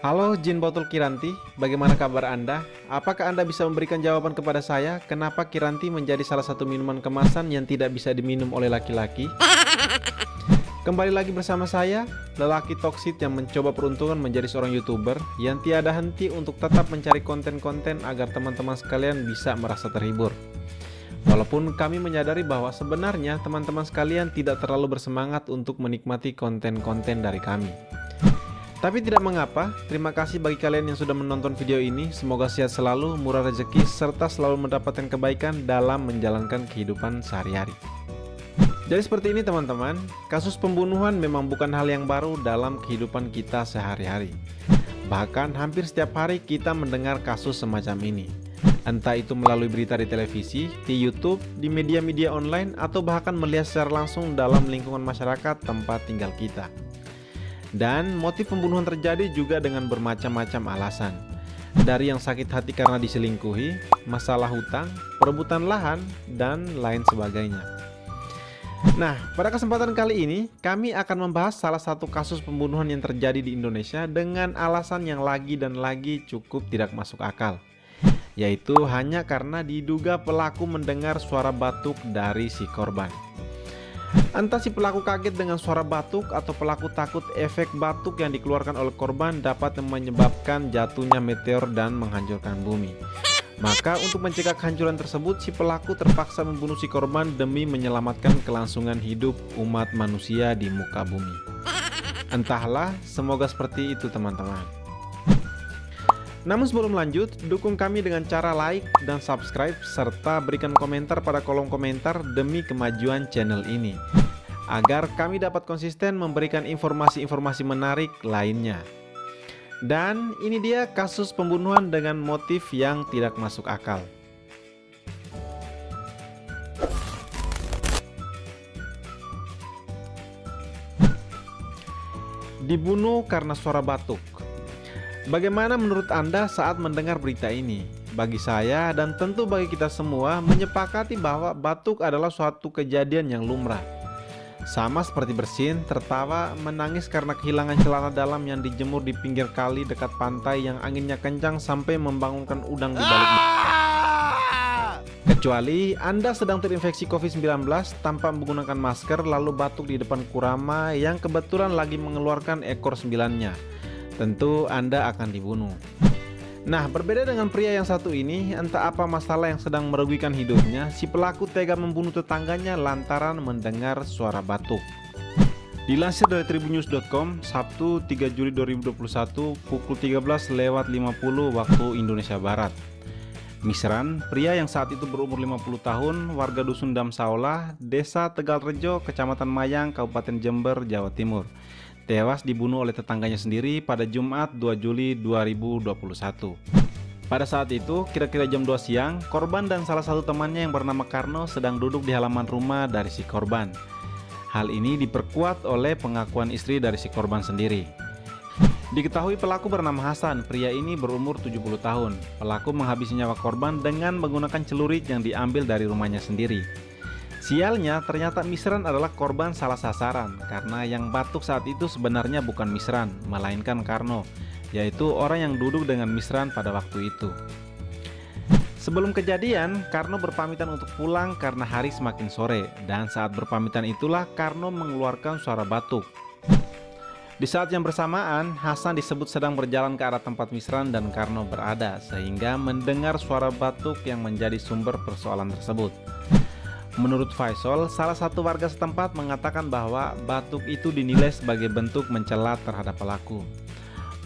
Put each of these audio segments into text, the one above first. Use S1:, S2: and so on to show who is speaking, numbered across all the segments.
S1: Halo Jin Botol Kiranti, bagaimana kabar Anda? Apakah Anda bisa memberikan jawaban kepada saya kenapa Kiranti menjadi salah satu minuman kemasan yang tidak bisa diminum oleh laki-laki? Kembali lagi bersama saya, lelaki toksit yang mencoba peruntungan menjadi seorang YouTuber yang tiada henti untuk tetap mencari konten-konten agar teman-teman sekalian bisa merasa terhibur. Walaupun kami menyadari bahwa sebenarnya teman-teman sekalian tidak terlalu bersemangat untuk menikmati konten-konten dari kami. Tapi tidak mengapa, terima kasih bagi kalian yang sudah menonton video ini. Semoga sehat selalu, murah rezeki, serta selalu mendapatkan kebaikan dalam menjalankan kehidupan sehari-hari. Jadi seperti ini teman-teman, kasus pembunuhan memang bukan hal yang baru dalam kehidupan kita sehari-hari. Bahkan hampir setiap hari kita mendengar kasus semacam ini. Entah itu melalui berita di televisi, di YouTube, di media-media online, atau bahkan melihat secara langsung dalam lingkungan masyarakat tempat tinggal kita. Dan motif pembunuhan terjadi juga dengan bermacam-macam alasan. Dari yang sakit hati karena diselingkuhi, masalah hutang, perebutan lahan, dan lain sebagainya. Nah, pada kesempatan kali ini, kami akan membahas salah satu kasus pembunuhan yang terjadi di Indonesia dengan alasan yang lagi dan lagi cukup tidak masuk akal. Yaitu hanya karena diduga pelaku mendengar suara batuk dari si korban. Entah si pelaku kaget dengan suara batuk atau pelaku takut efek batuk yang dikeluarkan oleh korban dapat menyebabkan jatuhnya meteor dan menghancurkan bumi. Maka untuk mencegah kehancuran tersebut, si pelaku terpaksa membunuh si korban demi menyelamatkan kelangsungan hidup umat manusia di muka bumi. Entahlah, semoga seperti itu teman-teman. Namun sebelum lanjut, dukung kami dengan cara like dan subscribe serta berikan komentar pada kolom komentar demi kemajuan channel ini, agar kami dapat konsisten memberikan informasi-informasi menarik lainnya. Dan ini dia kasus pembunuhan dengan motif yang tidak masuk akal. Dibunuh karena suara batuk. Bagaimana menurut Anda saat mendengar berita ini? Bagi saya dan tentu bagi kita semua menyepakati bahwa batuk adalah suatu kejadian yang lumrah. Sama seperti bersin, tertawa, menangis karena kehilangan celana dalam yang dijemur di pinggir kali dekat pantai yang anginnya kencang sampai membangunkan udang di balik. Kecuali Anda sedang terinfeksi COVID-19 tanpa menggunakan masker lalu batuk di depan kurama yang kebetulan lagi mengeluarkan ekor sembilannya. Tentu Anda akan dibunuh. Nah, berbeda dengan pria yang satu ini, entah apa masalah yang sedang merugikan hidupnya, si pelaku tega membunuh tetangganya lantaran mendengar suara batuk. Dilansir dari tribunnews.com, Sabtu 3 Juli 2021 pukul 13.50 waktu Indonesia Barat. Misran, pria yang saat itu berumur 50 tahun, warga Dusun Damsaulah, Desa Tegalrejo, Kecamatan Mayang, Kabupaten Jember, Jawa Timur, tewas dibunuh oleh tetangganya sendiri pada Jumat 2 Juli 2021. Pada saat itu, kira-kira jam 2 siang, korban dan salah satu temannya yang bernama Karno sedang duduk di halaman rumah dari si korban. Hal ini diperkuat oleh pengakuan istri dari si korban sendiri. Diketahui pelaku bernama Hasan, pria ini berumur 70 tahun. Pelaku menghabisi nyawa korban dengan menggunakan celurit yang diambil dari rumahnya sendiri. Sialnya, ternyata Misran adalah korban salah sasaran karena yang batuk saat itu sebenarnya bukan Misran, melainkan Karno, yaitu orang yang duduk dengan Misran pada waktu itu. Sebelum kejadian, Karno berpamitan untuk pulang karena hari semakin sore, dan saat berpamitan itulah Karno mengeluarkan suara batuk. Di saat yang bersamaan, Hasan disebut sedang berjalan ke arah tempat Misran dan Karno berada, sehingga mendengar suara batuk yang menjadi sumber persoalan tersebut. Menurut Faisal, salah satu warga setempat mengatakan bahwa batuk itu dinilai sebagai bentuk mencela terhadap pelaku.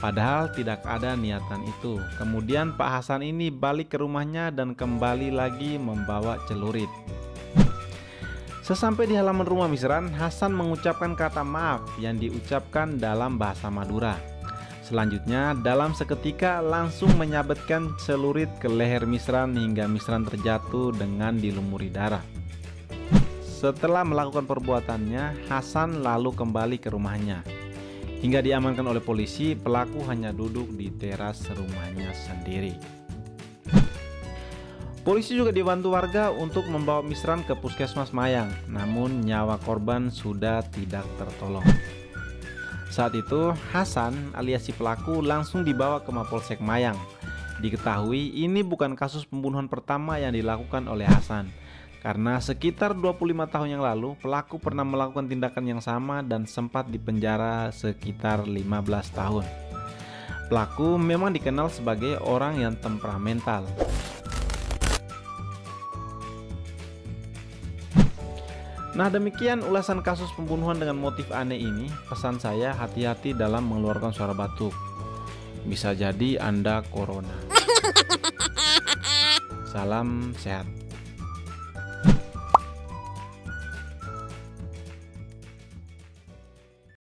S1: Padahal tidak ada niatan itu. Kemudian Pak Hasan ini balik ke rumahnya dan kembali lagi membawa celurit. Sesampai di halaman rumah Misran, Hasan mengucapkan kata maaf yang diucapkan dalam bahasa Madura. Selanjutnya, dalam seketika langsung menyabetkan celurit ke leher Misran hingga Misran terjatuh dengan dilumuri darah. Setelah melakukan perbuatannya, Hasan lalu kembali ke rumahnya. Hingga diamankan oleh polisi, pelaku hanya duduk di teras rumahnya sendiri. Polisi juga dibantu warga untuk membawa Misran ke Puskesmas Mayang, namun nyawa korban sudah tidak tertolong. Saat itu Hasan alias si pelaku langsung dibawa ke Mapolsek Mayang. Diketahui ini bukan kasus pembunuhan pertama yang dilakukan oleh Hasan, karena sekitar 25 tahun yang lalu pelaku pernah melakukan tindakan yang sama dan sempat dipenjara sekitar 15 tahun. Pelaku memang dikenal sebagai orang yang temperamental. Nah, demikian ulasan kasus pembunuhan dengan motif aneh ini. Pesan saya, hati-hati dalam mengeluarkan suara batuk. Bisa jadi Anda corona. Salam sehat.